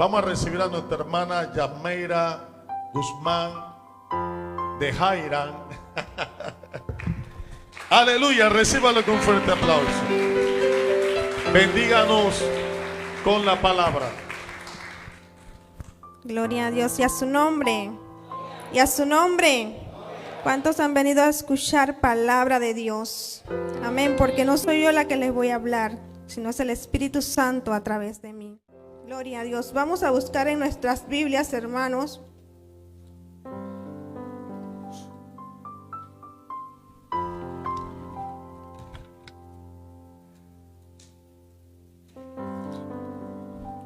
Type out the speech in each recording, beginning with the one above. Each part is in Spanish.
Vamos a recibir a nuestra hermana Yameira Guzmán de Jairán. Aleluya, recíbalo con un fuerte aplauso. Bendíganos con la palabra. Gloria a Dios y a su nombre. Y a su nombre. ¿Cuántos han venido a escuchar palabra de Dios? Amén, porque no soy yo la que les voy a hablar, sino es el Espíritu Santo a través de mí. Gloria a Dios. Vamos a buscar en nuestras Biblias, hermanos.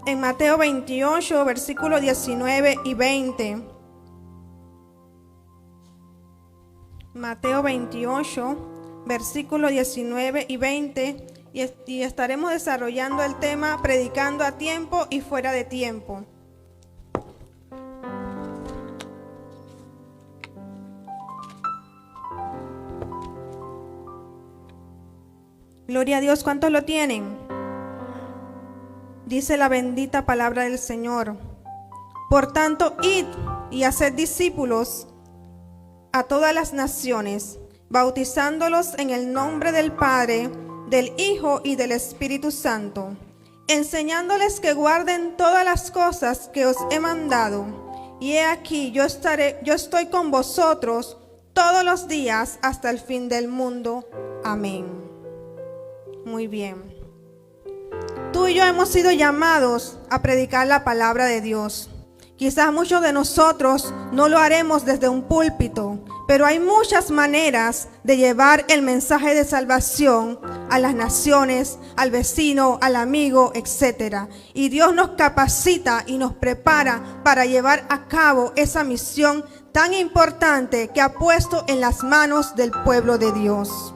En Mateo 28, versículos 19 y 20. Mateo 28, versículos 19 y 20. Y estaremos desarrollando el tema predicando a tiempo y fuera de tiempo. Gloria a Dios, ¿cuántos lo tienen? Dice la bendita palabra del Señor. Por tanto, id y haced discípulos a todas las naciones, bautizándolos en el nombre del Padre, del Hijo y del Espíritu Santo, enseñándoles que guarden todas las cosas que os he mandado. Y he aquí, yo estoy con vosotros todos los días hasta el fin del mundo. Amén. Muy bien. Tú y yo hemos sido llamados a predicar la palabra de Dios. Quizás muchos de nosotros no lo haremos desde un púlpito, pero hay muchas maneras de llevar el mensaje de salvación a las naciones, al vecino, al amigo, etc. Y Dios nos capacita y nos prepara para llevar a cabo esa misión tan importante que ha puesto en las manos del pueblo de Dios.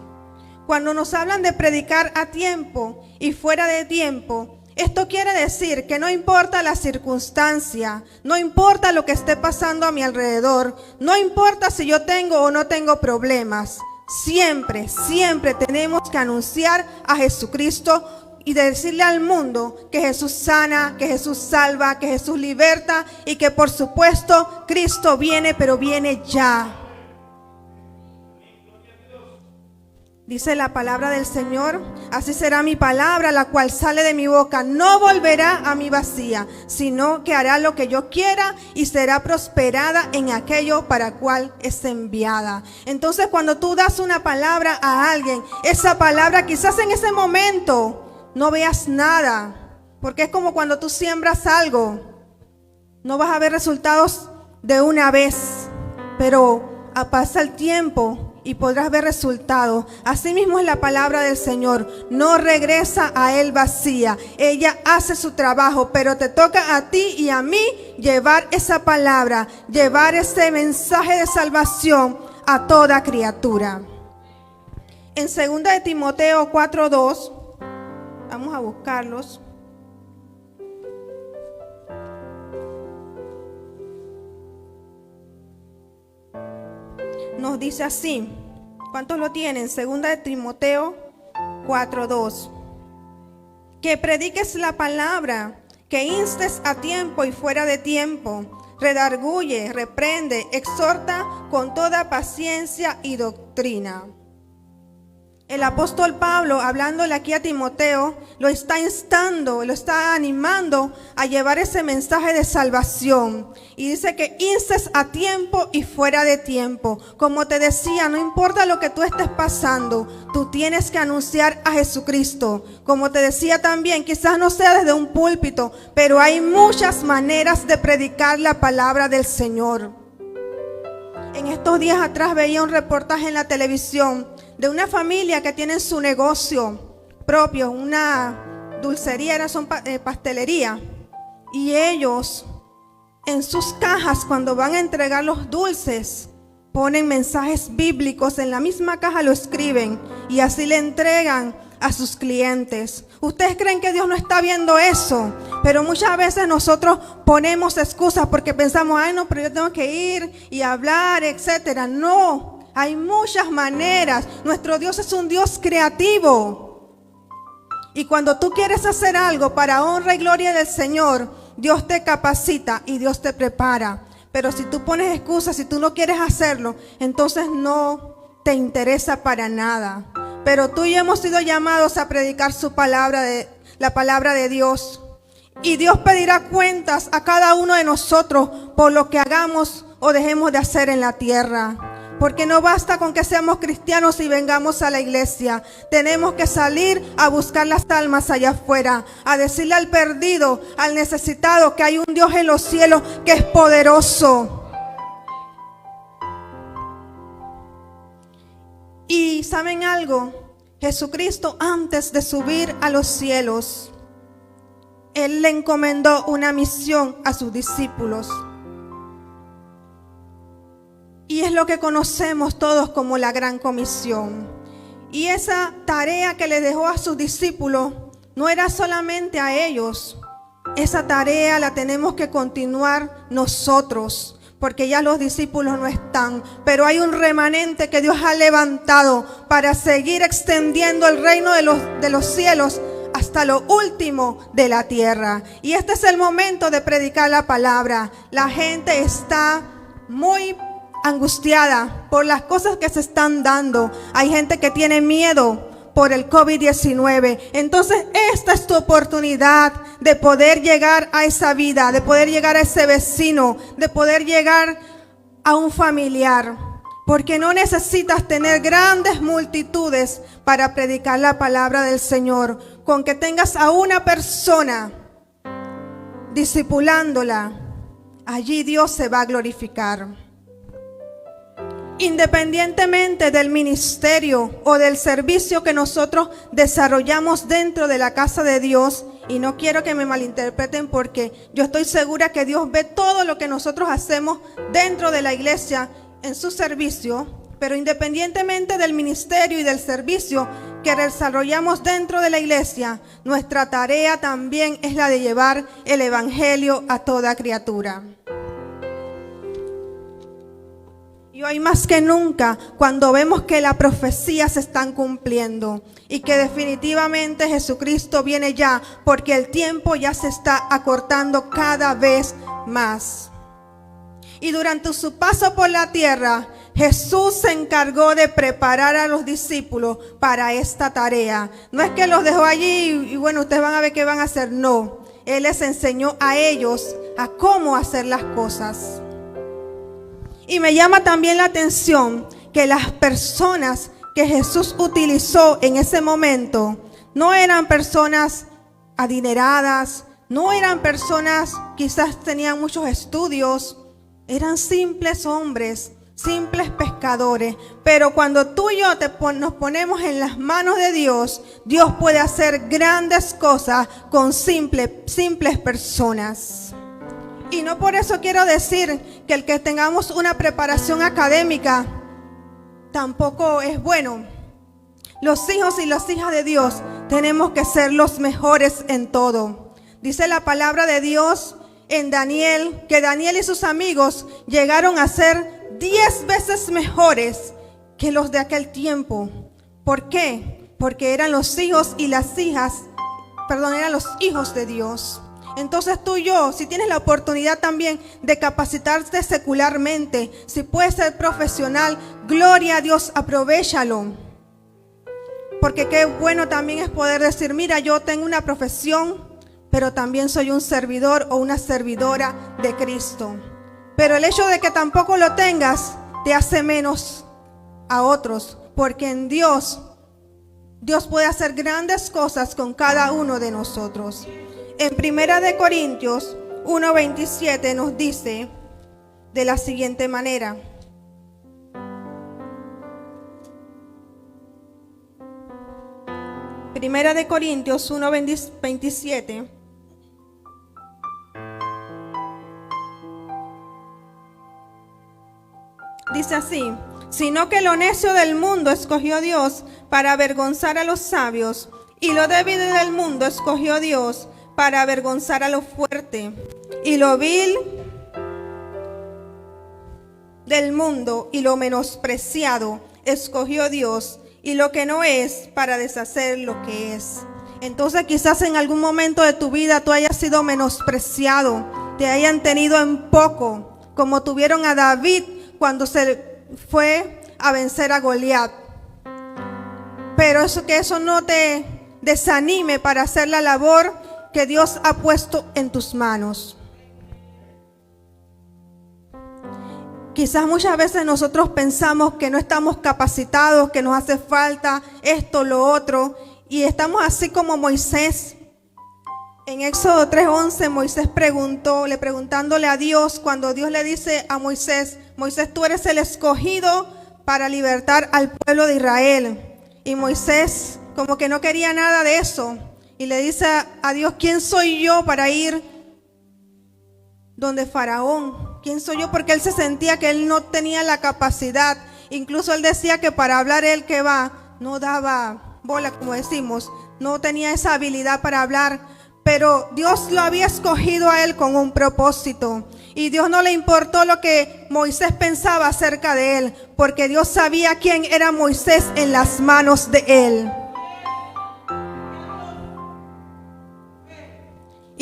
Cuando nos hablan de predicar a tiempo y fuera de tiempo, esto quiere decir que no importa la circunstancia, no importa lo que esté pasando a mi alrededor, no importa si yo tengo o no tengo problemas, siempre tenemos que anunciar a Jesucristo y decirle al mundo que Jesús sana, que Jesús salva, que Jesús liberta y que por supuesto Cristo viene, pero viene ya. Dice la palabra del Señor: así será mi palabra, la cual sale de mi boca. No volverá a mí vacía, sino que hará lo que yo quiera y será prosperada en aquello para cual es enviada. Entonces, cuando tú das una palabra a alguien, esa palabra quizás en ese momento no veas nada, porque es como cuando tú siembras algo. No vas a ver resultados de una vez, pero pasa el tiempo y podrás ver resultados. Así mismo es la palabra del Señor. No regresa a Él vacía. Ella hace su trabajo, pero te toca a ti y a mí llevar esa palabra, llevar ese mensaje de salvación a toda criatura. En 2 de Timoteo 4:2, vamos a buscarlos. Nos dice así. ¿Cuántos lo tienen? 2 de Timoteo 4:2. Que prediques la palabra, que instes a tiempo y fuera de tiempo, redarguye, reprende, exhorta con toda paciencia y doctrina. El apóstol Pablo, hablándole aquí a Timoteo, lo está instando, lo está animando a llevar ese mensaje de salvación. Y dice que instes a tiempo y fuera de tiempo. Como te decía, no importa lo que tú estés pasando, tú tienes que anunciar a Jesucristo. Como te decía también, quizás no sea desde un púlpito, pero hay muchas maneras de predicar la palabra del Señor. En estos días atrás veía un reportaje en la televisión de una familia que tiene su negocio propio, una dulcería, son pastelería. Y ellos en sus cajas, cuando van a entregar los dulces, ponen mensajes bíblicos, en la misma caja lo escriben y así le entregan a sus clientes. ¿Ustedes creen que Dios no está viendo eso? Pero muchas veces nosotros ponemos excusas porque pensamos, ay no, pero yo tengo que ir y hablar, etcétera. No. Hay muchas maneras. Nuestro Dios es un Dios creativo. Y cuando tú quieres hacer algo para honra y gloria del Señor, Dios te capacita y Dios te prepara. Pero si tú pones excusas, si tú no quieres hacerlo, entonces no te interesa para nada. Pero tú y yo hemos sido llamados a predicar su palabra, la palabra de Dios. Y Dios pedirá cuentas a cada uno de nosotros por lo que hagamos o dejemos de hacer en la tierra. Porque no basta con que seamos cristianos y vengamos a la iglesia. Tenemos que salir a buscar las almas allá afuera, a decirle al perdido, al necesitado, que hay un Dios en los cielos que es poderoso. Y ¿saben algo? Jesucristo, antes de subir a los cielos, Él le encomendó una misión a sus discípulos. Y es lo que conocemos todos como la Gran Comisión. Y esa tarea que le dejó a sus discípulos no era solamente a ellos. Esa tarea la tenemos que continuar nosotros, porque ya los discípulos no están. Pero hay un remanente que Dios ha levantado para seguir extendiendo el reino de los cielos hasta lo último de la tierra. Y este es el momento de predicar la palabra. La gente está muy angustiada por las cosas que se están dando. Hay gente que tiene miedo por el COVID-19. Entonces esta es tu oportunidad de poder llegar a esa vida, de poder llegar a ese vecino, de poder llegar a un familiar. Porque no necesitas tener grandes multitudes para predicar la palabra del Señor. Con que tengas a una persona discipulándola, allí Dios se va a glorificar. Independientemente del ministerio o del servicio que nosotros desarrollamos dentro de la casa de Dios, y no quiero que me malinterpreten porque yo estoy segura que Dios ve todo lo que nosotros hacemos dentro de la iglesia en su servicio, pero independientemente del ministerio y del servicio que desarrollamos dentro de la iglesia, nuestra tarea también es la de llevar el evangelio a toda criatura. Y hoy más que nunca, cuando vemos que las profecías se están cumpliendo y que definitivamente Jesucristo viene ya, porque el tiempo ya se está acortando cada vez más. Y durante su paso por la tierra, Jesús se encargó de preparar a los discípulos para esta tarea. No es que los dejó allí y bueno, ustedes van a ver qué van a hacer. No, Él les enseñó a ellos a cómo hacer las cosas. Y me llama también la atención que las personas que Jesús utilizó en ese momento no eran personas adineradas, no eran personas quizás tenían muchos estudios, eran simples hombres, simples pescadores. Pero cuando tú y yo nos ponemos en las manos de Dios, Dios puede hacer grandes cosas con simples personas. Y no por eso quiero decir que el que tengamos una preparación académica tampoco es bueno. Los hijos y las hijas de Dios tenemos que ser los mejores en todo. Dice la palabra de Dios en Daniel, que Daniel y sus amigos llegaron a ser 10 veces mejores que los de aquel tiempo. ¿Por qué? Porque eran los hijos y las hijas, eran los hijos de Dios. Entonces tú y yo, si tienes la oportunidad también de capacitarte secularmente, si puedes ser profesional, gloria a Dios, aprovéchalo. Porque qué bueno también es poder decir, mira, yo tengo una profesión, pero también soy un servidor o una servidora de Cristo. Pero el hecho de que tampoco lo tengas te hace menos a otros, porque en Dios puede hacer grandes cosas con cada uno de nosotros. En 1 Corintios 1:27 nos dice de la siguiente manera. Primera de Corintios 1:27 dice así: sino que lo necio del mundo escogió Dios para avergonzar a los sabios, y lo débil del mundo escogió Dios para avergonzar a lo fuerte, y lo vil del mundo y lo menospreciado escogió Dios, y lo que no es, para deshacer lo que es. Entonces quizás en algún momento de tu vida tú hayas sido menospreciado, te hayan tenido en poco, como tuvieron a David cuando se fue a vencer a Goliat. Pero que eso no te desanime para hacer la labor que Dios ha puesto en tus manos. Quizás muchas veces nosotros pensamos que no estamos capacitados, que nos hace falta esto, lo otro, y estamos así como Moisés. En Éxodo 3:11, Moisés preguntándole a Dios, cuando Dios le dice a Moisés, Moisés, tú eres el escogido para libertar al pueblo de Israel. Y Moisés como que no quería nada de eso. Y le dice a Dios, ¿quién soy yo para ir donde Faraón? ¿Quién soy yo? Porque él se sentía que él no tenía la capacidad. Incluso él decía que para hablar él que va, no daba bola, como decimos. No tenía esa habilidad para hablar. Pero Dios lo había escogido a él con un propósito. Y Dios no le importó lo que Moisés pensaba acerca de él. Porque Dios sabía quién era Moisés en las manos de él.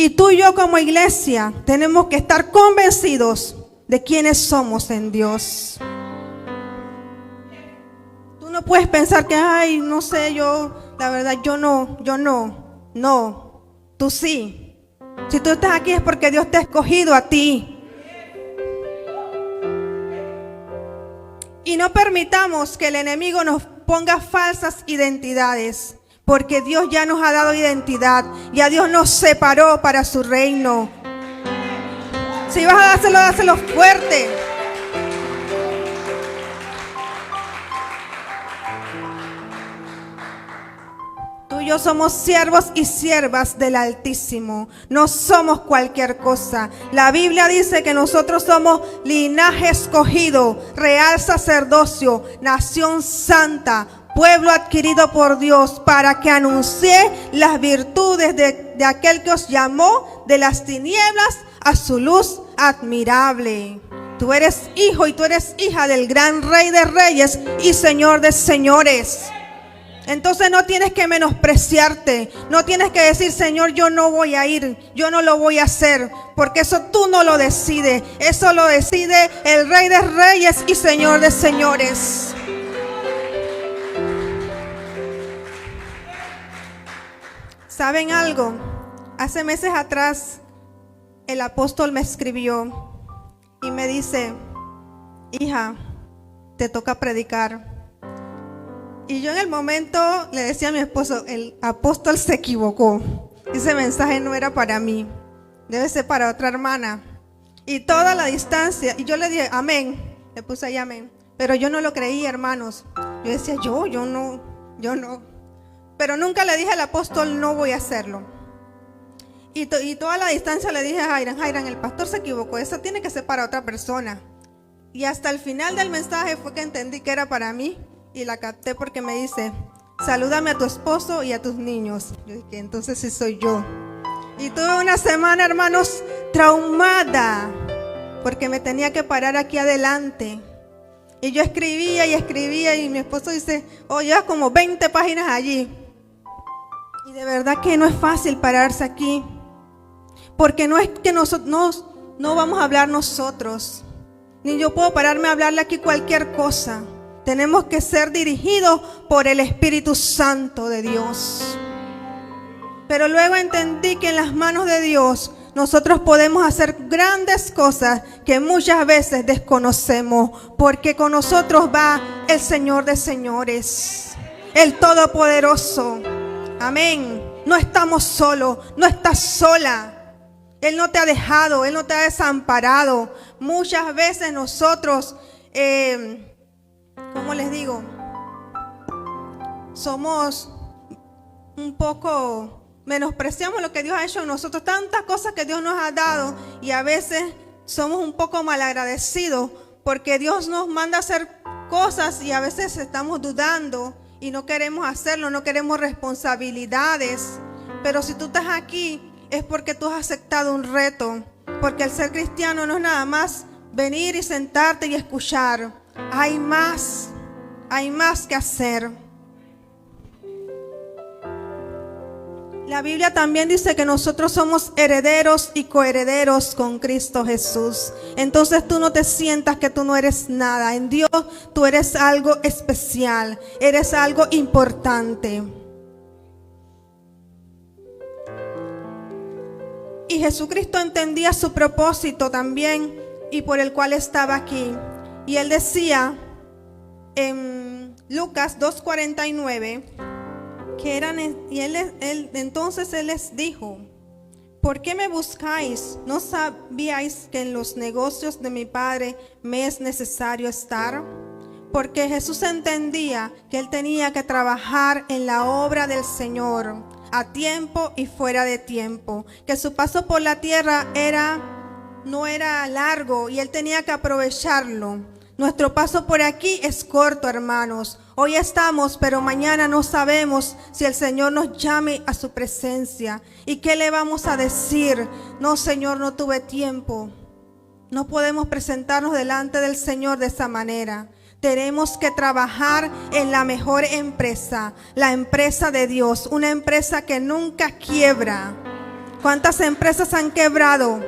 Y tú y yo como iglesia tenemos que estar convencidos de quiénes somos en Dios. Tú no puedes pensar que, ay, no sé, la verdad, yo no. No, tú sí. Si tú estás aquí es porque Dios te ha escogido a ti. Y no permitamos que el enemigo nos ponga falsas identidades. Porque Dios ya nos ha dado identidad. Ya Dios nos separó para su reino. Si vas a dárselo, dáselo fuerte. Tú y yo somos siervos y siervas del Altísimo. No somos cualquier cosa. La Biblia dice que nosotros somos linaje escogido, real sacerdocio, nación santa, pueblo adquirido por Dios, para que anuncie las virtudes de aquel que os llamó de las tinieblas a su luz admirable. Tú eres hijo y tú eres hija del gran Rey de Reyes y Señor de Señores. Entonces no tienes que menospreciarte, no tienes que decir, Señor, yo no voy a ir, yo no lo voy a hacer, porque eso tú no lo decides, eso lo decide el Rey de Reyes y Señor de Señores. ¿Saben algo? Hace meses atrás el apóstol me escribió y me dice, hija, te toca predicar. Y yo en el momento le decía a mi esposo, el apóstol se equivocó. Ese mensaje no era para mí, debe ser para otra hermana. Y toda la distancia, y yo le dije, amén, le puse ahí amén. Pero yo no lo creí, hermanos. Yo decía, yo no. Pero nunca le dije al apóstol, no voy a hacerlo. Y toda la distancia le dije a Jairan, el pastor se equivocó, eso tiene que ser para otra persona. Y hasta el final del mensaje fue que entendí que era para mí. Y la capté porque me dice, salúdame a tu esposo y a tus niños. Yo dije, entonces sí soy yo. Y tuve una semana, hermanos, traumada, porque me tenía que parar aquí adelante. Y yo escribía y mi esposo dice, llevas como 20 páginas allí. Y de verdad que no es fácil pararse aquí, porque no es que nosotros no vamos a hablar nosotros, ni yo puedo pararme a hablarle aquí cualquier cosa. Tenemos que ser dirigidos por el Espíritu Santo de Dios. Pero luego entendí que en las manos de Dios nosotros podemos hacer grandes cosas que muchas veces desconocemos, porque con nosotros va el Señor de señores, el Todopoderoso. Amén. No estamos solos, no estás sola. Él no te ha dejado, Él no te ha desamparado. Muchas veces nosotros, ¿cómo les digo? Somos un poco, menospreciamos lo que Dios ha hecho en nosotros, tantas cosas que Dios nos ha dado, y a veces somos un poco malagradecidos porque Dios nos manda a hacer cosas y a veces estamos dudando y no queremos hacerlo, no queremos responsabilidades. Pero si tú estás aquí es porque tú has aceptado un reto, porque el ser cristiano no es nada más venir y sentarte y escuchar. Hay más que hacer. La Biblia también dice que nosotros somos herederos y coherederos con Cristo Jesús. Entonces tú no te sientas que tú no eres nada. En Dios tú eres algo especial, eres algo importante. Y Jesucristo entendía su propósito también y por el cual estaba aquí. Y él decía en Lucas 2:49 que entonces él les dijo: ¿por qué me buscáis? ¿No sabíais que en los negocios de mi Padre me es necesario estar? Porque Jesús entendía que él tenía que trabajar en la obra del Señor a tiempo y fuera de tiempo, que su paso por la tierra no era largo y él tenía que aprovecharlo. Nuestro paso por aquí es corto, hermanos. Hoy estamos, pero mañana no sabemos si el Señor nos llame a su presencia. ¿Y qué le vamos a decir? No, Señor, no tuve tiempo. No podemos presentarnos delante del Señor de esa manera. Tenemos que trabajar en la mejor empresa, la empresa de Dios, una empresa que nunca quiebra. ¿Cuántas empresas han quebrado?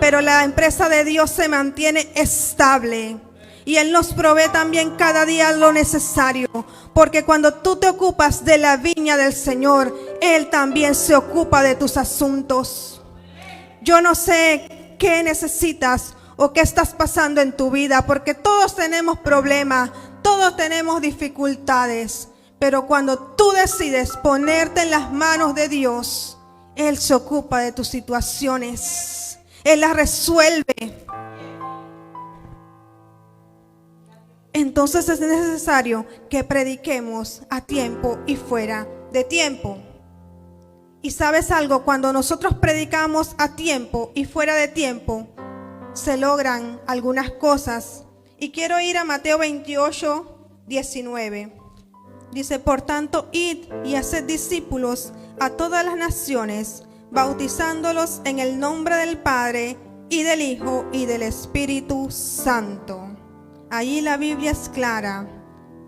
Pero la empresa de Dios se mantiene estable. Y Él nos provee también cada día lo necesario. Porque cuando tú te ocupas de la viña del Señor, Él también se ocupa de tus asuntos. Yo no sé qué necesitas o qué estás pasando en tu vida, porque todos tenemos problemas, todos tenemos dificultades. Pero cuando tú decides ponerte en las manos de Dios, Él se ocupa de tus situaciones. Él las resuelve. Entonces es necesario que prediquemos a tiempo y fuera de tiempo. Y sabes algo, cuando nosotros predicamos a tiempo y fuera de tiempo, se logran algunas cosas. Y quiero ir a Mateo 28:19. Dice: por tanto, id y haced discípulos a todas las naciones, bautizándolos en el nombre del Padre y del Hijo y del Espíritu Santo. Allí la Biblia es clara.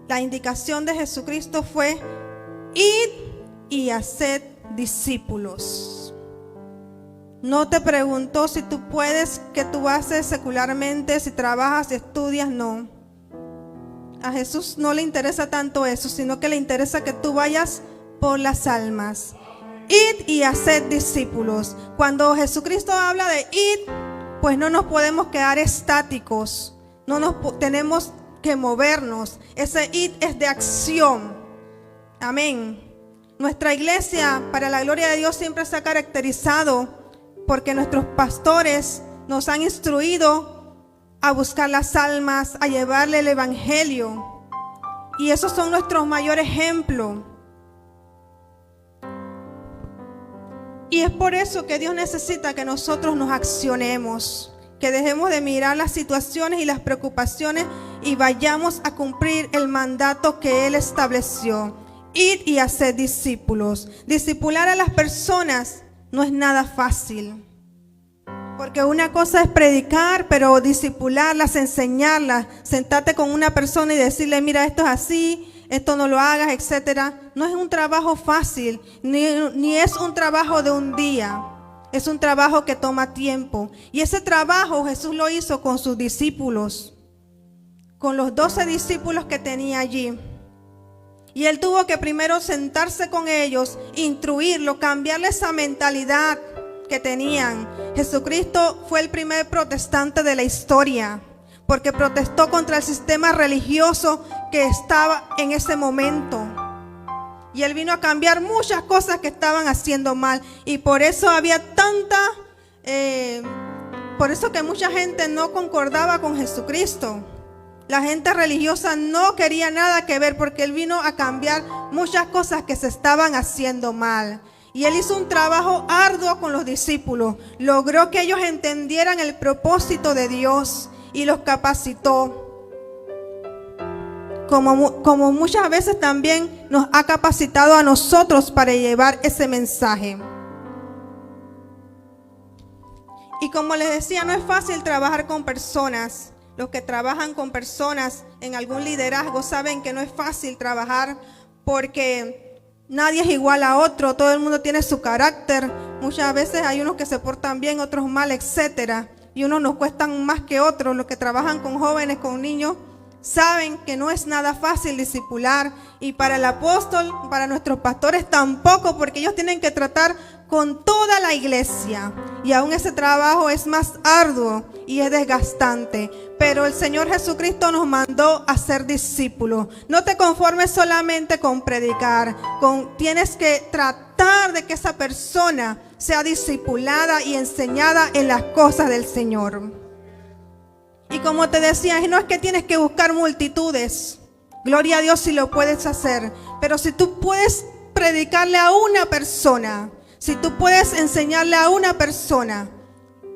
La indicación de Jesucristo fue: id y haced discípulos. No te preguntó si tú puedes, que tú haces secularmente, si trabajas, si estudias, no. A Jesús no le interesa tanto eso, sino que le interesa que tú vayas por las almas. Id y haced discípulos. Cuando Jesucristo habla de id, pues no nos podemos quedar estáticos. Tenemos que movernos. Ese id es de acción. Amén. Nuestra iglesia, para la gloria de Dios, siempre se ha caracterizado porque nuestros pastores nos han instruido a buscar las almas, a llevarle el evangelio. Y esos son nuestros mayores ejemplos. Y es por eso que Dios necesita que nosotros nos accionemos, que dejemos de mirar las situaciones y las preocupaciones y vayamos a cumplir el mandato que Él estableció. Ir y hacer discípulos. Discipular a las personas no es nada fácil. Porque una cosa es predicar, pero discipularlas, enseñarlas, sentarte con una persona y decirle: mira, esto es así, esto no lo hagas, etcétera. No es un trabajo fácil, ni es un trabajo de un día. Es un trabajo que toma tiempo. Y ese trabajo Jesús lo hizo con sus discípulos, con los 12 discípulos que tenía allí. Y Él tuvo que primero sentarse con ellos, instruirlos, cambiarle esa mentalidad que tenían. Jesucristo fue el primer protestante de la historia, porque protestó contra el sistema religioso que estaba en ese momento. Y Él vino a cambiar muchas cosas que estaban haciendo mal. Y por eso había por eso que mucha gente no concordaba con Jesucristo. La gente religiosa no quería nada que ver, porque Él vino a cambiar muchas cosas que se estaban haciendo mal. Y Él hizo un trabajo arduo con los discípulos. Logró que ellos entendieran el propósito de Dios y los capacitó. Como muchas veces también nos ha capacitado a nosotros para llevar ese mensaje. Y como les decía, no es fácil trabajar con personas. Los que trabajan con personas en algún liderazgo saben que no es fácil trabajar, porque nadie es igual a otro, todo el mundo tiene su carácter. Muchas veces hay unos que se portan bien, otros mal, etcétera. Y unos nos cuestan más que otros. Los que trabajan con jóvenes, con niños, saben que no es nada fácil discipular. Y para el apóstol, para nuestros pastores tampoco, porque ellos tienen que tratar con toda la iglesia. Y aún ese trabajo es más arduo y es desgastante. Pero el Señor Jesucristo nos mandó a ser discípulos. No te conformes solamente con predicar. Tienes que tratar de que esa persona sea discipulada y enseñada en las cosas del Señor. Y como te decía, no es que tienes que buscar multitudes. Gloria a Dios si lo puedes hacer. Pero si tú puedes predicarle a una persona, si tú puedes enseñarle a una persona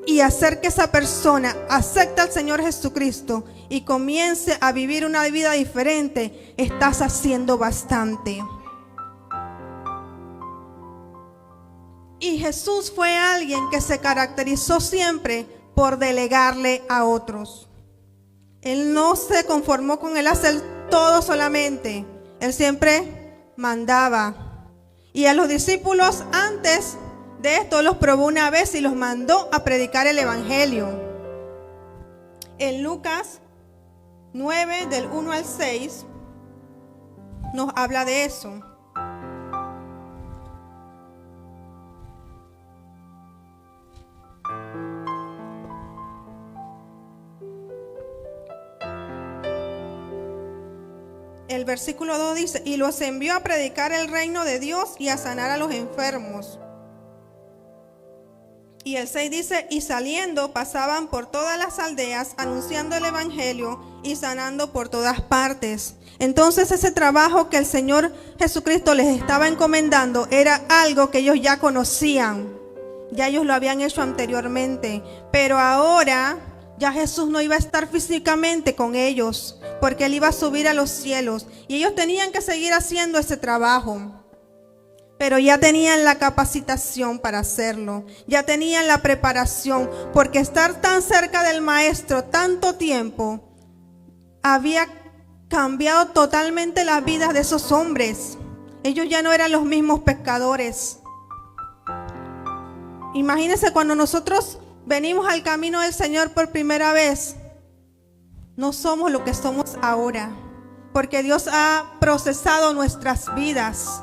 y hacer que esa persona acepte al Señor Jesucristo y comience a vivir una vida diferente, estás haciendo bastante. Y Jesús fue alguien que se caracterizó siempre por delegarle a otros. Él no se conformó con él hacer todo solamente. Él siempre mandaba. Y a los discípulos antes de esto los probó una vez y los mandó a predicar el evangelio. En Lucas 9 del 1 al 6 nos habla de eso. El versículo 2 dice: y los envió a predicar el reino de Dios y a sanar a los enfermos. Y el 6 dice: y saliendo pasaban por todas las aldeas anunciando el evangelio y sanando por todas partes. Entonces ese trabajo que el Señor Jesucristo les estaba encomendando era algo que ellos ya conocían. Ya ellos lo habían hecho anteriormente. Pero ahora ya Jesús no iba a estar físicamente con ellos, porque Él iba a subir a los cielos. Y ellos tenían que seguir haciendo ese trabajo. Pero ya tenían la capacitación para hacerlo. Ya tenían la preparación. Porque estar tan cerca del Maestro tanto tiempo había cambiado totalmente las vidas de esos hombres. Ellos ya no eran los mismos pescadores. Imagínense cuando nosotros venimos al camino del Señor por primera vez. No somos lo que somos ahora, porque Dios ha procesado nuestras vidas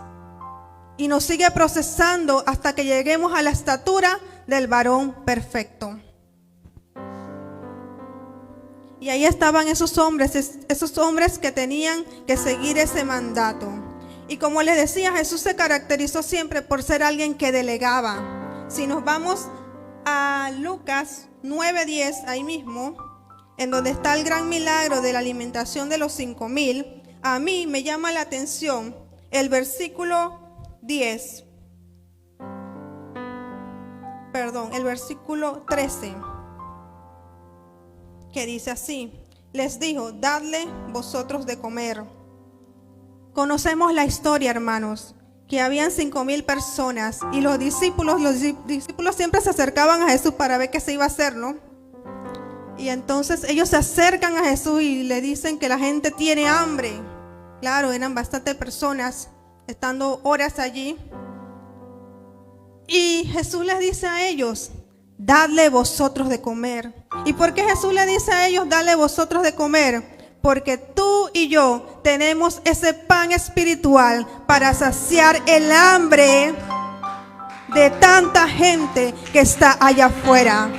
y nos sigue procesando hasta que lleguemos a la estatura del varón perfecto. Y ahí estaban esos hombres que tenían que seguir ese mandato. Y como les decía, Jesús se caracterizó siempre por ser alguien que delegaba. Si nos vamos a Lucas 9:10, ahí mismo, en donde está el gran milagro de la alimentación de los 5,000, a mí me llama la atención el versículo 10. El versículo 13, que dice así: les dijo, dadle vosotros de comer. Conocemos la historia, hermanos, que habían 5,000 personas y los discípulos siempre se acercaban a Jesús para ver qué se iba a hacer, ¿no? Y entonces ellos se acercan a Jesús y le dicen que la gente tiene hambre. Claro, eran bastantes personas estando horas allí. Y Jesús les dice a ellos, dadle vosotros de comer. ¿Y por qué Jesús le dice a ellos, dadle vosotros de comer? Porque tú y yo tenemos ese pan espiritual para saciar el hambre de tanta gente que está allá afuera.